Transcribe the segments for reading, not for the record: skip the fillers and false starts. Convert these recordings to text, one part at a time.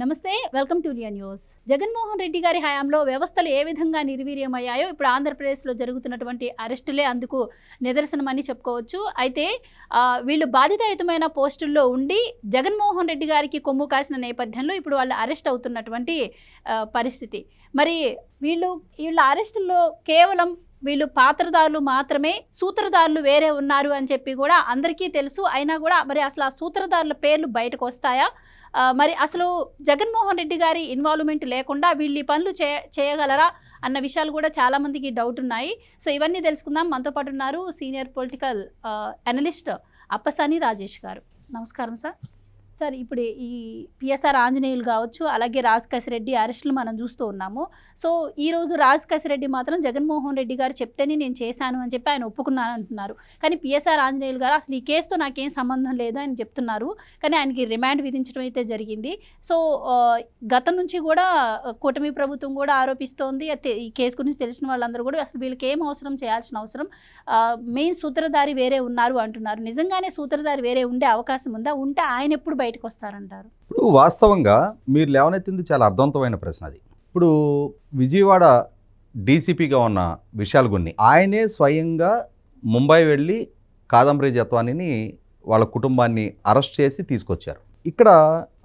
నమస్తే, welcome to లియా news. Jaganmohan Reddy గారి హయాంలో వ్యవస్థలు ఏ విధంగా నిర్వీర్యమయ్యాయో ఇప్పుడు ఆంధ్రప్రదేశ్లో జరుగుతున్నటువంటి అరెస్టులే అందుకు నిదర్శనమని చెప్పుకోవచ్చు. అయితే వీళ్ళు బాధితయుతమైన పోస్టుల్లో ఉండి జగన్మోహన్ రెడ్డి గారికి కొమ్ము కాసిన నేపథ్యంలో ఇప్పుడు వాళ్ళు అరెస్ట్ అవుతున్నటువంటి పరిస్థితి. మరి వీళ్ళ అరెస్టుల్లో కేవలం వీళ్ళు పాత్రదారులు మాత్రమే, సూత్రధారులు వేరే ఉన్నారు అని చెప్పి కూడా అందరికీ తెలుసు. అయినా కూడా మరి అసలు ఆ సూత్రధారుల పేర్లు బయటకు వస్తాయా? మరి అసలు జగన్మోహన్ రెడ్డి గారి ఇన్వాల్వ్మెంట్ లేకుండా వీళ్ళు ఈ పనులు చేయగలరా అన్న విషయాలు కూడా చాలామందికి డౌట్ ఉన్నాయి. సో ఇవన్నీ తెలుసుకుందాం. మనతో పాటు ఉన్నారు senior political analyst Appasani Rajesh గారు. నమస్కారం సార్. సార్, ఇప్పుడు ఈ పిఎస్ఆర్ ఆంజనేయులు కావచ్చు, అలాగే రాజ్ కసిరెడ్డి అరెస్టులు మనం చూస్తూ ఉన్నాము. సో ఈరోజు రాజ్ కసిరెడ్డి మాత్రం జగన్మోహన్ రెడ్డి గారు చెప్తేనే నేను చేశాను అని చెప్పి ఆయన ఒప్పుకున్నాను అంటున్నారు. కానీ పిఎస్ఆర్ ఆంజనేయులు గారు అసలు ఈ కేసుతో నాకేం సంబంధం లేదు అని చెప్తున్నారు. కానీ ఆయనకి రిమాండ్ విధించడం అయితే జరిగింది. సో గతం నుంచి కూడా కూటమి ప్రభుత్వం కూడా ఆరోపిస్తోంది. ఈ కేసు గురించి తెలిసిన వాళ్ళందరూ కూడా అసలు వీళ్ళకి ఏం అవసరం, చేయాల్సిన అవసరం, మెయిన్ సూత్రధారి వేరే ఉన్నారు అంటున్నారు. నిజంగానే సూత్రధారి వేరే ఉండే అవకాశం ఉందా? ఉంటే ఆయన ఎప్పుడు బయటకు వస్తారంటారు? ఇప్పుడు వాస్తవంగా మీరు లేవనెత్తింది చాలా అర్థవంతమైన ప్రశ్న. అది ఇప్పుడు విజయవాడ డీసీపీగా ఉన్న విశాల్ గున్ని ఆయనే స్వయంగా ముంబై వెళ్ళి కాదంబరి జత్వానిని వాళ్ళ కుటుంబాన్ని అరెస్ట్ చేసి తీసుకొచ్చారు. ఇక్కడ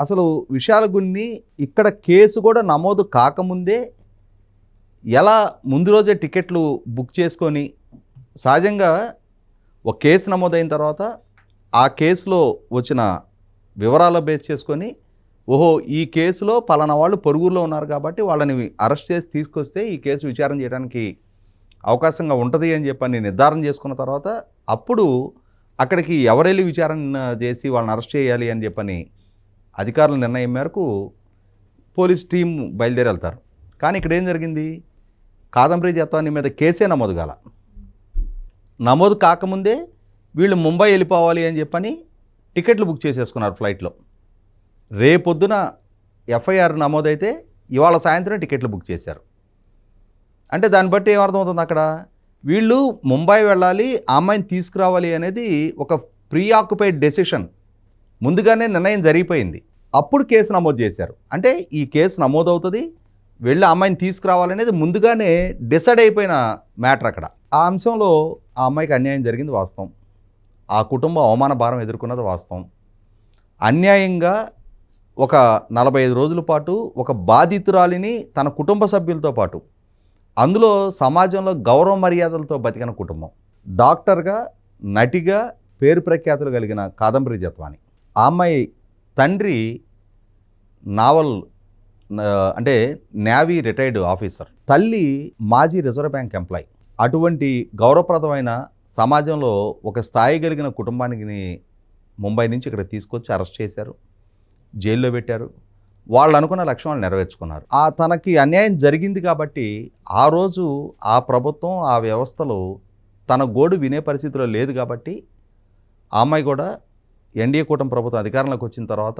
అసలు విశాల్ గున్ని ఇక్కడ కేసు కూడా నమోదు కాకముందే ఎలా ముందు రోజే టికెట్లు బుక్ చేసుకొని, సహజంగా ఒక కేసు నమోదైన తర్వాత ఆ కేసులో వచ్చిన వివరాలు బేస్ చేసుకొని, ఓహో ఈ కేసులో పలానా వాళ్ళు పొరుగుల్లో ఉన్నారు కాబట్టి వాళ్ళని అరెస్ట్ చేసి తీసుకొస్తే ఈ కేసు విచారణ చేయడానికి అవకాశంగా ఉంటుంది అని చెప్పని నిర్ధారణ చేసుకున్న తర్వాత అప్పుడు అక్కడికి ఎవరెళ్ళి విచారణ చేసి వాళ్ళని అరెస్ట్ చేయాలి అని చెప్పని అధికారుల నిర్ణయం మేరకు పోలీస్ టీం బయలుదేరి వెళ్తారు. కానీ ఇక్కడ ఏం జరిగింది? కాదంబరి జత్వాని మీద కేసే నమోదు కాల. నమోదు కాకముందే వీళ్ళు ముంబై వెళ్ళిపోవాలి అని చెప్పని టికెట్లు బుక్ చేసేసుకున్నారు ఫ్లైట్లో. రేపొద్దున ఎఫ్ఐఆర్ నమోదైతే ఇవాళ సాయంత్రం టికెట్లు బుక్ చేశారు. అంటే దాన్ని బట్టి ఏమర్థమవుతుంది? అక్కడ వీళ్ళు ముంబై వెళ్ళాలి, ఆ అమ్మాయిని తీసుకురావాలి అనేది ఒక ప్రీ ఆక్యుపైడ్ డెసిషన్, ముందుగానే నిర్ణయం జరిగిపోయింది. అప్పుడు కేసు నమోదు చేశారు. అంటే ఈ కేసు నమోదవుతుంది, వెళ్ళి ఆ అమ్మాయిని తీసుకురావాలనేది ముందుగానే డిసైడ్ అయిపోయిన మ్యాటర్. అక్కడ ఆ అంశంలో ఆ అమ్మాయికి అన్యాయం జరిగింది వాస్తవం. ఆ కుటుంబం అవమాన భారం ఎదుర్కొన్నది వాస్తవం. అన్యాయంగా ఒక 45 రోజుల పాటు ఒక బాధితురాలిని తన కుటుంబ సభ్యులతో పాటు, అందులో సమాజంలో గౌరవ మర్యాదలతో బతికిన కుటుంబం, డాక్టర్గా, నటిగా పేరు ప్రఖ్యాతులు కలిగిన కాదంబరి జత్వాని. ఆ అమ్మాయి తండ్రి అంటే నేవీ రిటైర్డ్ ఆఫీసర్, తల్లి మాజీ రిజర్వ్ బ్యాంక్ ఎంప్లాయీ. అటువంటి గౌరవప్రదమైన సమాజంలో ఒక స్థాయి కలిగిన కుటుంబానికి ముంబై నుంచి ఇక్కడ తీసుకొచ్చి అరెస్ట్ చేశారు, జైల్లో పెట్టారు. వాళ్ళు అనుకున్న లక్ష్యం వాళ్ళు నెరవేర్చుకున్నారు. తనకి అన్యాయం జరిగింది కాబట్టి ఆ రోజు ఆ ప్రభుత్వం, ఆ వ్యవస్థలో తన గోడు వినే పరిస్థితిలో లేదు కాబట్టి ఆ అమ్మాయి కూడా ఎన్డీఏ కూటమి ప్రభుత్వం అధికారంలోకి వచ్చిన తర్వాత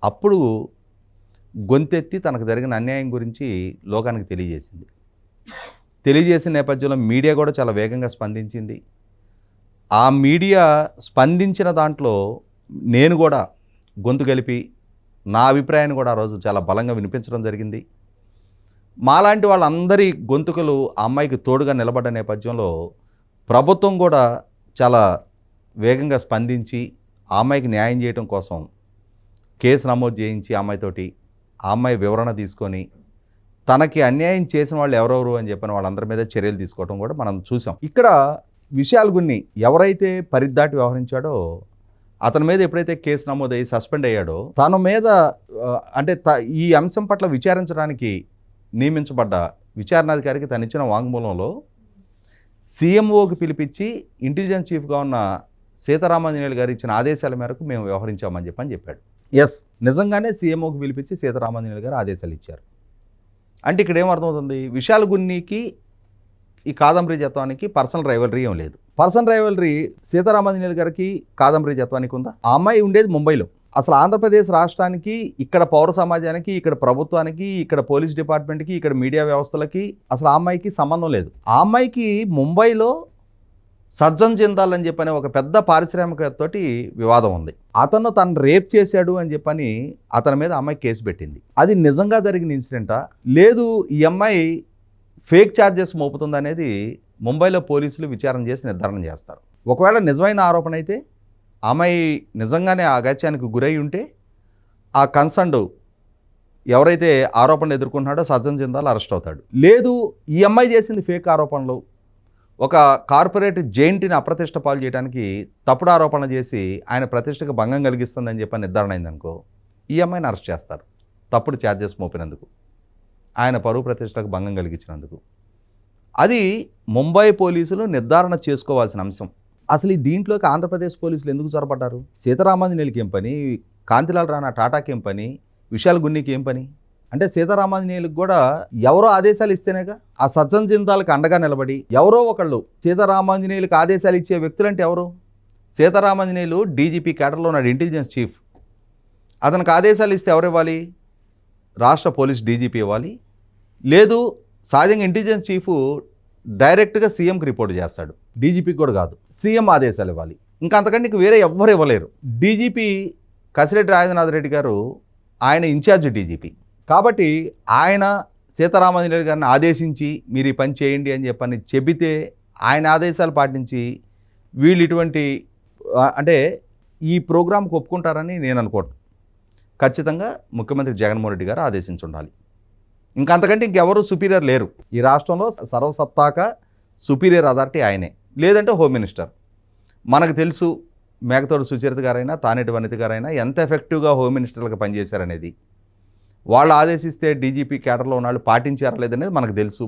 అప్పుడు గొంతెత్తి తనకు జరిగిన అన్యాయం గురించి లోకానికి తెలియజేసింది. తెలియజేసిన నేపథ్యంలో మీడియా కూడా చాలా వేగంగా స్పందించింది. ఆ మీడియా స్పందించిన దాంట్లో నేను కూడా గొంతు కలిపి నా అభిప్రాయాన్ని కూడా ఆ రోజు చాలా బలంగా వినిపించడం జరిగింది. మాలాంటి వాళ్ళందరి గొంతుకలు ఆ అమ్మాయికి తోడుగా నిలబడ్డ నేపథ్యంలో ప్రభుత్వం కూడా చాలా వేగంగా స్పందించి ఆ అమ్మాయికి న్యాయం చేయడం కోసం కేసు నమోదు చేయించి ఆ అమ్మాయితోటి ఆ అమ్మాయి వివరణ తీసుకొని తనకి అన్యాయం చేసిన వాళ్ళు ఎవరెవరు అని చెప్పిన వాళ్ళందరి మీద చర్యలు తీసుకోవడం కూడా మనం చూసాం. ఇక్కడ విశాల్ గున్ని ఎవరైతే పరిద్దాటి వ్యవహరించాడో అతని మీద ఎప్పుడైతే కేసు నమోదయ్యి సస్పెండ్ అయ్యాడో తన మీద అంటే ఈ అంశం పట్ల విచారించడానికి నియమించబడ్డ విచారణాధికారికి తను ఇచ్చిన వాంగ్మూలంలో సీఎంఓకి పిలిపించి ఇంటెలిజెన్స్ చీఫ్గా ఉన్న సీతారామాంజనేయులు గారు ఇచ్చిన ఆదేశాల మేరకు మేము వ్యవహరించామని చెప్పాడు. ఎస్, నిజంగానే సీఎంఓకి పిలిపించి సీతారామాంజనేయులు గారు ఆదేశాలు ఇచ్చారు. అంటే ఇక్కడ ఏమర్థమవుతుంది? విశాల్ గున్నికి ఈ కాదంబరి జత్వానికి పర్సనల్ రైవలరీ ఏం లేదు. పర్సనల్ రైవలరీ సీతారామాంజనేయులు గారికి కాదంబరి జత్వానికి ఉందా? ఆ అమ్మాయి ఉండేది ముంబైలో. అసలు ఆంధ్రప్రదేశ్ రాష్ట్రానికి, ఇక్కడ పౌర సమాజానికి, ఇక్కడ ప్రభుత్వానికి, ఇక్కడ పోలీస్ డిపార్ట్మెంట్కి, ఇక్కడ మీడియా వ్యవస్థలకి అసలు ఆ అమ్మాయికి సంబంధం లేదు. ఆ అమ్మాయికి ముంబైలో సజ్జన్ జిందాల్ అని చెప్పని ఒక పెద్ద పారిశ్రామికతోటి వివాదం ఉంది. అతను తను రేప్ చేశాడు అని చెప్పని అతని మీద అమ్మాయి కేసు పెట్టింది. అది నిజంగా జరిగిన ఇన్సిడెంటా, లేదు ఈ అమ్మాయి ఫేక్ ఛార్జెస్ మోపుతుంది అనేది ముంబైలో పోలీసులు విచారణ చేసి నిర్ధారణ చేస్తారు. ఒకవేళ నిజమైన ఆరోపణ అయితే అమ్మాయి నిజంగానే ఆ అగత్యానికి గురై ఉంటే ఆ కన్సర్న్డ్ ఎవరైతే ఆరోపణలు ఎదుర్కొంటున్నాడో సజ్జన్ జిందాల్ అరెస్ట్ అవుతాడు. లేదు ఈ అమ్మాయి చేసింది ఫేక్ ఆరోపణలు, ఒక కార్పొరేట్ జైంట్ని అప్రతిష్ట పాలు చేయడానికి తప్పుడు ఆరోపణ చేసి ఆయన ప్రతిష్టకు భంగం కలిగిస్తుందని చెప్పి నిర్ధారణ అయిందనుకో, ఈ అమ్మాయిని అరెస్ట్ చేస్తారు తప్పుడు ఛార్జెస్ మోపినందుకు, ఆయన పరువు ప్రతిష్టకు భంగం కలిగించినందుకు. అది ముంబై పోలీసులు నిర్ధారణ చేసుకోవాల్సిన అంశం. అసలు ఈ దీంట్లోకి ఆంధ్రప్రదేశ్ పోలీసులు ఎందుకు చొరబడ్డారు? సీతారామాంజనేయులకి ఏం పని, కాంతిలాల్ రాణా టాటాకి ఏం పని, విశాల్ గున్నీకి ఏం పని? అంటే సీతారామాంజనేయులకు కూడా ఎవరో ఆదేశాలు ఇస్తేనేగా. ఆ సజ్జన్ జిందాల్కి అండగా నిలబడి ఎవరో ఒకళ్ళు సీతారామాంజనేయులకు ఆదేశాలు ఇచ్చే వ్యక్తులంటే ఎవరు? సీతారామాంజనేయులు డీజీపీ కేడర్లో ఉన్నాడు, ఇంటెలిజెన్స్ చీఫ్. అతనికి ఆదేశాలు ఇస్తే ఎవరు ఇవ్వాలి? రాష్ట్ర పోలీస్ డీజీపీ ఇవ్వాలి. లేదు సహజంగా ఇంటెలిజెన్స్ చీఫ్ డైరెక్ట్గా సీఎంకి రిపోర్ట్ చేస్తాడు, డీజీపీకి కూడా కాదు, సీఎం ఆదేశాలు ఇవ్వాలి. ఇంకా అంతకంటే ఇంక వేరే ఎవ్వరు ఇవ్వలేరు. డీజీపీ కసిరెడ్డి రాజేంద్రనాథ్ రెడ్డి గారు ఆయన ఇన్ఛార్జ్ డీజీపీ కాబట్టి ఆయన సీతారామాంజనేయులు గారిని ఆదేశించి మీరు ఈ పని చేయండి అని చెప్పని చెబితే ఆయన ఆదేశాలు పాటించి వీళ్ళు ఇటువంటి అంటే ఈ ప్రోగ్రాంకి ఒప్పుకుంటారని నేను అనుకోను. ఖచ్చితంగా ముఖ్యమంత్రి జగన్మోహన్ రెడ్డి గారు ఆదేశించి ఉండాలి. ఇంకా అంతకంటే ఇంకెవరు సుపీరియర్ లేరు ఈ రాష్ట్రంలో. సర్వసత్తాక సుపీరియర్ అథారిటీ ఆయనే, లేదంటే హోమ్ మినిస్టర్. మనకు తెలుసు మేకతోటి సుచరిత గారైనా తానేటి వనిత గారైనా ఎంత ఎఫెక్టివ్గా హోమ్ మినిస్టర్లకు పనిచేశారనేది. వాళ్ళు ఆదేశిస్తే డీజీపీ కేడర్లో ఉన్న వాళ్ళు పాటించారా లేదనేది మనకు తెలుసు.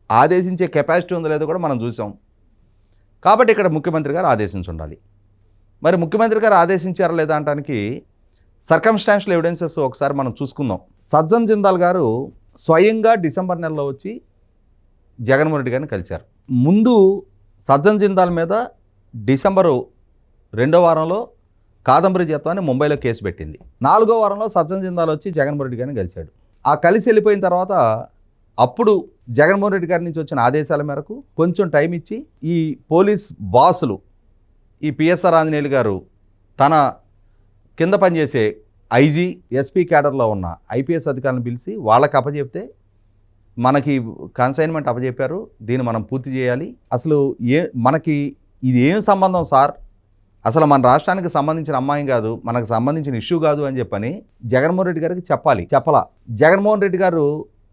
ఆదేశించే కెపాసిటీ ఉందో లేదో కూడా మనం చూసాం. కాబట్టి ఇక్కడ ముఖ్యమంత్రి గారు ఆదేశించి ఉండాలి. మరి ముఖ్యమంత్రి గారు ఆదేశించారా లేదా అనడానికి సర్కమ్స్టాన్షియల్ ఎవిడెన్సెస్ ఒకసారి మనం చూసుకుందాం. సజ్జన్ జిందాల్ గారు స్వయంగా డిసెంబర్ నెలలో వచ్చి జగన్మోహన్ రెడ్డి గారిని కలిశారు. ముందు సజ్జన్ జిందాల్ మీద డిసెంబరు 2వ వారంలో కాదంబరి జత్వాన్ని ముంబైలో కేసు పెట్టింది. 4వ వారంలో సజ్జన్ జిందాల్ వచ్చి జగన్మోహన్ రెడ్డి గారిని కలిశాడు. ఆ కలిసి వెళ్ళిపోయిన తర్వాత అప్పుడు జగన్మోహన్ రెడ్డి గారి నుంచి వచ్చిన ఆదేశాల మేరకు కొంచెం టైం ఇచ్చి ఈ పోలీస్ బాసులు ఈ పిఎస్ఆర్ ఆంజనేయులు గారు తన కింద పనిచేసే ఐజీ ఎస్పీ క్యాడర్లో ఉన్న ఐపీఎస్ అధికారులను పిలిచి వాళ్ళకి అప్పచెప్తే మనకి కన్సైన్మెంట్ అప్పచెప్పారు, దీన్ని మనం పూర్తి చేయాలి. అసలు మనకి ఇది ఏం సంబంధం సార్, అసలు మన రాష్ట్రానికి సంబంధించిన అమ్మాయి కాదు, మనకు సంబంధించిన ఇష్యూ కాదు అని చెప్పని జగన్మోహన్ రెడ్డి గారికి చెప్పలా. జగన్మోహన్ రెడ్డి గారు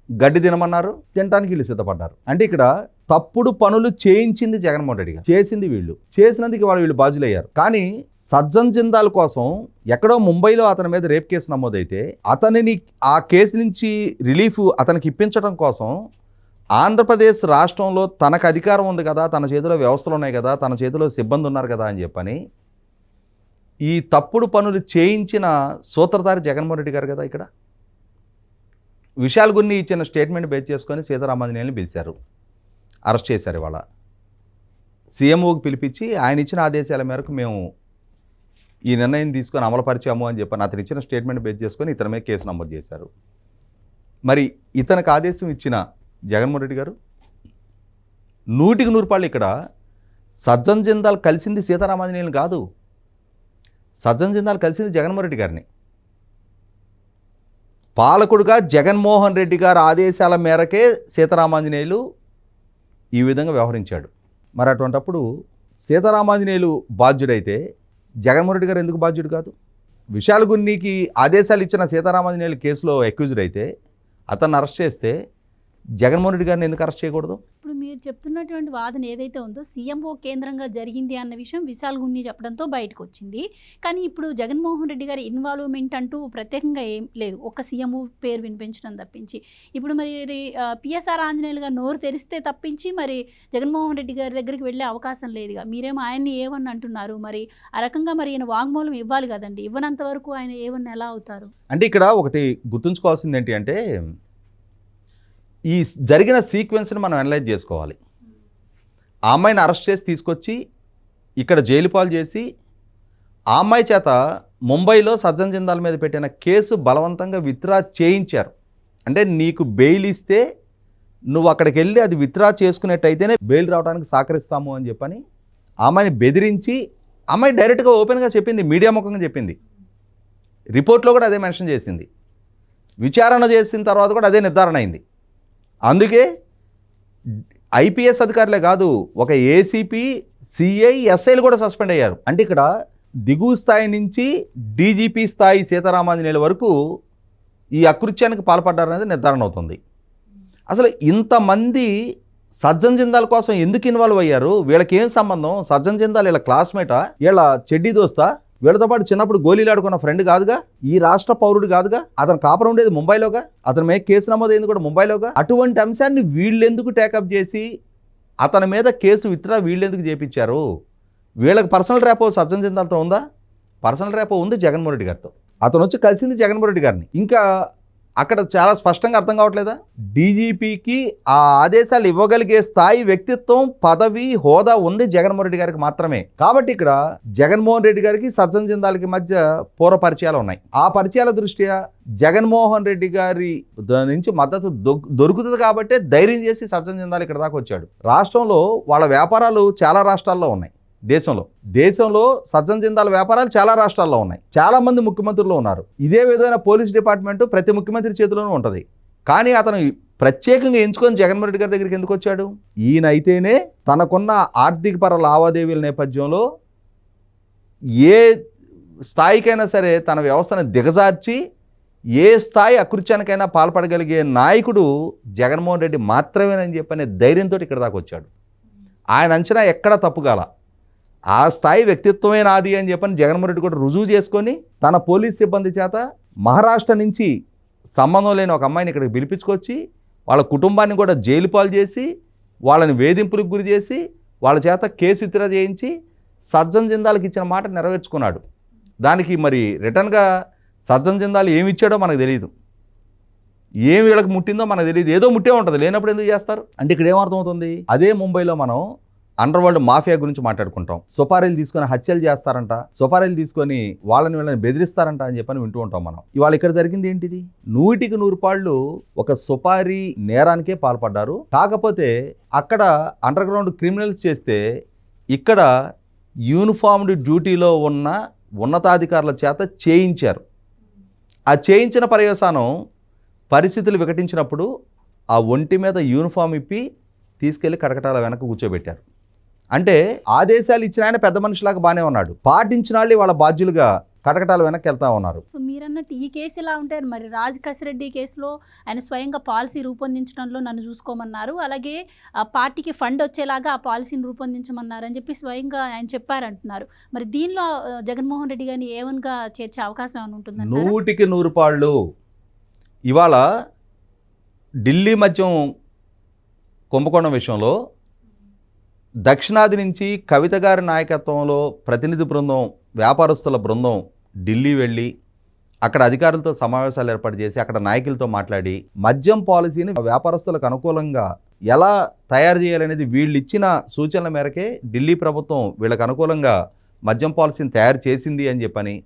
గడ్డి తినమన్నారు, తినడానికి వీళ్ళు సిద్ధపడ్డారు. అంటే ఇక్కడ తప్పుడు పనులు చేయించింది జగన్మోహన్ రెడ్డి గారు, చేసింది వీళ్ళు, చేసినందుకు వీళ్ళు బాధ్యులయ్యారు. కానీ సజ్జన్ జిందాల్ కోసం ఎక్కడో ముంబైలో అతని మీద రేప్ కేసు నమోదైతే అతనిని ఆ కేసు నుంచి రిలీఫ్ అతనికి ఇప్పించడం కోసం ఆంధ్రప్రదేశ్ రాష్ట్రంలో తనకు అధికారం ఉంది కదా, తన చేతిలో వ్యవస్థలు ఉన్నాయి కదా, తన చేతిలో సిబ్బంది ఉన్నారు కదా అని చెప్పని ఈ తప్పుడు పనులు చేయించిన సూత్రధారి జగన్మోహన్ రెడ్డి గారు కదా. ఇక్కడ విశాల్ గున్ని ఇచ్చిన స్టేట్మెంట్ బేస్ చేసుకొని సీతారామాంజనేయుల్ని పిలిచారు, అరెస్ట్ చేశారు. ఇవాళ సీఎంఓకి పిలిపించి ఆయన ఇచ్చిన ఆదేశాల మేరకు మేము ఈ నిర్ణయం తీసుకొని అమలుపరిచాము అని చెప్పని అతను ఇచ్చిన స్టేట్మెంట్ బేస్ చేసుకొని ఇతని మీద కేసు నమోదు చేశారు. మరి ఇతనికి ఆదేశం ఇచ్చిన జగన్మోహన్ రెడ్డి గారు 100% ఇక్కడ సజ్జన్ జిందాల్ కలిసింది సీతారామాంజనేయులు కాదు, సజ్జన్ జిందాల్ కలిసింది జగన్మోహన్ రెడ్డి గారిని. పాలకుడుగా జగన్మోహన్ రెడ్డి గారి ఆదేశాల మేరకే సీతారామాంజనేయులు ఈ విధంగా వ్యవహరించాడు. మరి అటువంటప్పుడు సీతారామాంజనేయులు బాధ్యుడైతే జగన్మోహన్ రెడ్డి గారు ఎందుకు బాధ్యుడు కాదు? విశాల్ గున్నీకి ఆదేశాలు ఇచ్చిన సీతారామాంజనేయులు కేసులో అక్యూజ్డ్ అయితే అతన్ని అరెస్ట్ చేస్తే జగన్మోహన్ రెడ్డి గారిని ఎందుకు అరెస్ట్ చేయకూడదు? ఇప్పుడు మీరు చెప్తున్నటువంటి వాదన ఏదైతే ఉందో సీఎంఓ కేంద్రంగా జరిగింది అన్న విషయం విశాల్ గున్ని చెప్పడంతో బయటకు వచ్చింది. కానీ ఇప్పుడు జగన్మోహన్ రెడ్డి గారి ఇన్వాల్వ్మెంట్ అంటూ ప్రత్యేకంగా ఏం లేదు, ఒక్క సీఎంఓ పేరు వినిపించడం తప్పించి. ఇప్పుడు మరి పిఎస్ఆర్ ఆంజనేయులు గారు నోరు తెరిస్తే తప్పించి మరి జగన్మోహన్ రెడ్డి గారి దగ్గరికి వెళ్ళే అవకాశం లేదుగా. మీరేమో ఆయన్ని ఏవని అంటున్నారు, మరి ఆ రకంగా మరి ఈయన వాంగ్మూలం ఇవ్వాలి కదండి. ఇవ్వనంత వరకు ఆయన ఏవని ఎలా అవుతారు? అంటే ఇక్కడ ఒకటి గుర్తుంచుకోవాల్సింది ఏంటి అంటే ఈ జరిగిన సీక్వెన్స్ని మనం అనలైజ్ చేసుకోవాలి. ఆ అమ్మాయిని అరెస్ట్ చేసి తీసుకొచ్చి ఇక్కడ జైలు పాలు చేసి ఆ అమ్మాయి చేత ముంబైలో సజ్జన్ జిందాల్ మీద పెట్టిన కేసు బలవంతంగా విత్డ్రా చేయించారు. అంటే నీకు బెయిల్ ఇస్తే నువ్వు అక్కడికి వెళ్ళి అది విత్డ్రా చేసుకునేట్టయితేనే బెయిల్ రావడానికి సహకరిస్తాము అని చెప్పని అమ్మాయిని బెదిరించి అమ్మాయి డైరెక్ట్గా ఓపెన్గా చెప్పింది, మీడియా ముఖంగా చెప్పింది. రిపోర్ట్లో కూడా అదే మెన్షన్ చేసింది. విచారణ చేసిన తర్వాత కూడా అదే నిర్ధారణ అయింది. అందుకే ఐపీఎస్ అధికారులే కాదు, ఒక ఏసీపీ, సిఐ, ఎస్ఐలు కూడా సస్పెండ్ అయ్యారు. అంటే ఇక్కడ దిగువ స్థాయి నుంచి డీజీపీ స్థాయి సీతారామాంజనేయుల వరకు ఈ అకృత్యానికి పాల్పడ్డారనేది నిర్ధారణ అవుతుంది. అసలు ఇంతమంది సజ్జన్ జిందాల్ కోసం ఎందుకు ఇన్వాల్వ్ అయ్యారు? వీళ్ళకి ఏం సంబంధం? సజ్జన్ జిందాల్ వీళ్ళ క్లాస్మేటా, వీళ్ళ చెడ్డీ దోస్తా? వీళ్ళతో పాటు చిన్నప్పుడు గోళీలాడుకున్న ఫ్రెండ్ కాదుగా, ఈ రాష్ట్ర పౌరుడు కాదుగా, అతను కాపురం ఉండేది ముంబైలోగా, అతని మీద కేసు నమోదైంది కూడా ముంబైలోగా. అటువంటి అంశాన్ని వీళ్ళెందుకు టేకప్ చేసి అతని మీద కేసు విత్డ్రా వీళ్ళెందుకు చేపించారు? వీళ్ళకి పర్సనల్ రేపో సజ్జన్ జిందాల్తో ఉందా? పర్సనల్ రేపో ఉంది జగన్మోహన్ రెడ్డి గారితో. అతను వచ్చి కలిసింది జగన్మోహన్ రెడ్డి గారిని. ఇంకా అక్కడ చాలా స్పష్టంగా అర్థం కావట్లేదా? డీజీపీకి ఆ ఆదేశాలు ఇవ్వగలిగే స్థాయి, వ్యక్తిత్వం, పదవి, హోదా ఉంది జగన్మోహన్ రెడ్డి గారికి మాత్రమే. కాబట్టి ఇక్కడ జగన్మోహన్ రెడ్డి గారికి సజ్జన్ జిందాల్కి మధ్య పూర్వ పరిచయాలు ఉన్నాయి. ఆ పరిచయాల దృష్ట్యా జగన్మోహన్ రెడ్డి గారి నుంచి మద్దతు దొరుకుతుంది కాబట్టి ధైర్యం చేసి సజ్జన్ జిందాల్ ఇక్కడ దాకా వచ్చాడు. రాష్ట్రంలో వాళ్ళ వ్యాపారాలు చాలా రాష్ట్రాల్లో ఉన్నాయి. దేశంలో సజ్జన్ జిందాల్ వ్యాపారాలు చాలా రాష్ట్రాల్లో ఉన్నాయి. చాలా మంది ముఖ్యమంత్రులు ఉన్నారు. ఇదే విధమైన పోలీస్ డిపార్ట్మెంటు ప్రతి ముఖ్యమంత్రి చేతిలోనూ ఉంటుంది. కానీ అతను ప్రత్యేకంగా ఎంచుకొని జగన్మోహన్ రెడ్డి గారి దగ్గరికి ఎందుకు వచ్చాడు? ఈయనైతేనే తనకున్న ఆర్థికపర లావాదేవీల నేపథ్యంలో ఏ స్థాయికైనా సరే తన వ్యవస్థను దిగజార్చి ఏ స్థాయి అకృత్యానికైనా పాల్పడగలిగే నాయకుడు జగన్మోహన్ రెడ్డి మాత్రమేనని చెప్పనే ధైర్యంతో ఇక్కడ దాకా వచ్చాడు. ఆయన అంచనా ఎక్కడా తప్పుగాల. ఆ స్థాయి వ్యక్తిత్వమే నాది అని చెప్పని జగన్మోహన్ రెడ్డి కూడా రుజువు చేసుకొని తన పోలీస్ సిబ్బంది చేత మహారాష్ట్ర నుంచి సంబంధం లేని ఒక అమ్మాయిని ఇక్కడికి పిలిపించుకొచ్చి వాళ్ళ కుటుంబాన్ని కూడా జైలు పాలు చేసి వాళ్ళని వేధింపులకు గురి చేసి వాళ్ళ చేత కేసు విత్డ్రా చేయించి సజ్జన్ జిందాల్కి ఇచ్చిన మాట నెరవేర్చుకున్నాడు. దానికి మరి రిటర్న్గా సజ్జన్ జిందాల్ ఏమి ఇచ్చాడో మనకు తెలియదు, ఏమి వీళ్ళకి ముట్టిందో మనకు తెలియదు. ఏదో ముట్టే ఉంటుంది, లేనప్పుడు ఎందుకు చేస్తారు? అంటే ఇక్కడ ఏమర్థమవుతుంది? అదే ముంబైలో మనం అండర్ వరల్డ్ మాఫియా గురించి మాట్లాడుకుంటాం. సుపారీలు తీసుకొని హత్యలు చేస్తారంట, సుపారీలు తీసుకొని వీళ్ళని బెదిరిస్తారంట అని చెప్పని వింటూ ఉంటాం మనం. ఇవాళ ఇక్కడ జరిగింది ఏంటిది? 100కి 100 పాళ్ళు ఒక సుపారీ నేరానికే పాల్పడ్డారు. కాకపోతే అక్కడ అండర్ గ్రౌండ్ క్రిమినల్స్ చేస్తే ఇక్కడ యూనిఫామ్డ్ డ్యూటీలో ఉన్న ఉన్నతాధికారుల చేత చేయించారు. ఆ చేయించిన పర్యవసానం పరిస్థితులు వికటించినప్పుడు ఆ ఒంటి మీద యూనిఫామ్ ఇప్పి తీసుకెళ్లి కటకటాల వెనక కూర్చోబెట్టారు. అంటే ఆదేశాలు ఇచ్చిన ఆయన పెద్ద మనిషిలాగా బాగానే ఉన్నాడు, పాటించిన వాళ్ళు వాళ్ళ బాధ్యులుగా కటకటాల వెనక్కి వెళ్తా ఉన్నారు. సో మీరన్నట్టు ఈ కేసు ఎలా ఉంటారు? మరి రాజ్ కసిరెడ్డి కేసులో ఆయన స్వయంగా పాలసీ రూపొందించడంలో నన్ను చూసుకోమన్నారు, అలాగే ఆ పార్టీకి ఫండ్ వచ్చేలాగా ఆ పాలసీని రూపొందించమన్నారు అని చెప్పి స్వయంగా ఆయన చెప్పారంటున్నారు. మరి దీనిలో జగన్మోహన్ రెడ్డి గారిని ఏవన్గా చేర్చే అవకాశం ఏమైనా ఉంటుందండి? 100కి 100 పాళ్ళు ఇవాళ ఢిల్లీ మద్యం కుంభకోణం విషయంలో దక్షిణాది నుంచి కవిత గారి నాయకత్వంలో ప్రతినిధి బృందం, వ్యాపారస్తుల బృందం ఢిల్లీ వెళ్ళి అక్కడ అధికారులతో సమావేశాలు ఏర్పాటు చేసి అక్కడ నాయకులతో మాట్లాడి మద్యం పాలసీని వ్యాపారస్తులకు అనుకూలంగా ఎలా తయారు చేయాలనేది వీళ్ళు ఇచ్చిన సూచనల మేరకే ఢిల్లీ ప్రభుత్వం వీళ్ళకి అనుకూలంగా మద్యం పాలసీని తయారు చేసింది అని చెప్పని,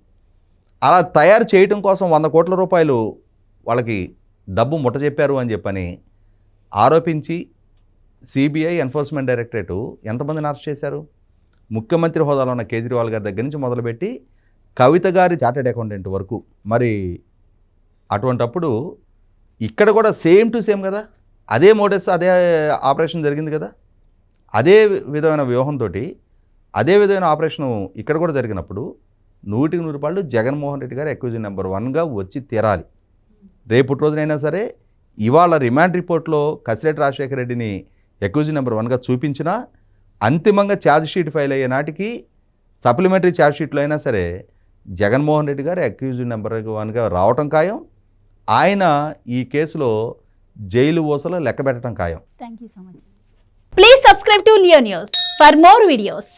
అలా తయారు చేయటం కోసం 100 కోట్ల రూపాయలు వాళ్ళకి డబ్బు ముట్టజెప్పారు అని చెప్పని ఆరోపించి సిబిఐ, ఎన్ఫోర్స్మెంట్ డైరెక్టరేటు ఎంతమందిని అరెస్ట్ చేశారు? ముఖ్యమంత్రి హోదాలో ఉన్న కేజ్రీవాల్ గారి దగ్గర నుంచి మొదలుపెట్టి కవిత గారి చార్టెడ్ అకౌంటెంట్ వరకు. మరి అటువంటప్పుడు ఇక్కడ కూడా సేమ్ టు సేమ్ కదా, అదే మోడస్, అదే ఆపరేషన్ జరిగింది కదా, అదే విధమైన వ్యూహంతో అదే విధమైన ఆపరేషను ఇక్కడ కూడా జరిగినప్పుడు 100కి 100 పాళ్ళు జగన్మోహన్ రెడ్డి గారు అక్యూజ్ నెంబర్ 1గా వచ్చి తీరాలి. రేపటి రోజునైనా సరే ఇవాళ రిమాండ్ రిపోర్ట్లో కసిరెడ్డి రాజశేఖర రెడ్డిని అక్యూజ్ నెంబర్ 1గా చూపించినా అంతిమంగా ఛార్జ్షీట్ ఫైల్ అయ్యే నాటికి సప్లిమెంటరీ ఛార్జ్షీట్లో అయినా సరే జగన్మోహన్ రెడ్డి గారు అక్యూజ్ నెంబర్ 1గా రావటం ఖాయం. ఆయన ఈ కేసులో జైలు ఊసలో లెక్క పెట్టడం ఖాయం. Thank you so much. Please subscribe to Leo news for more videos.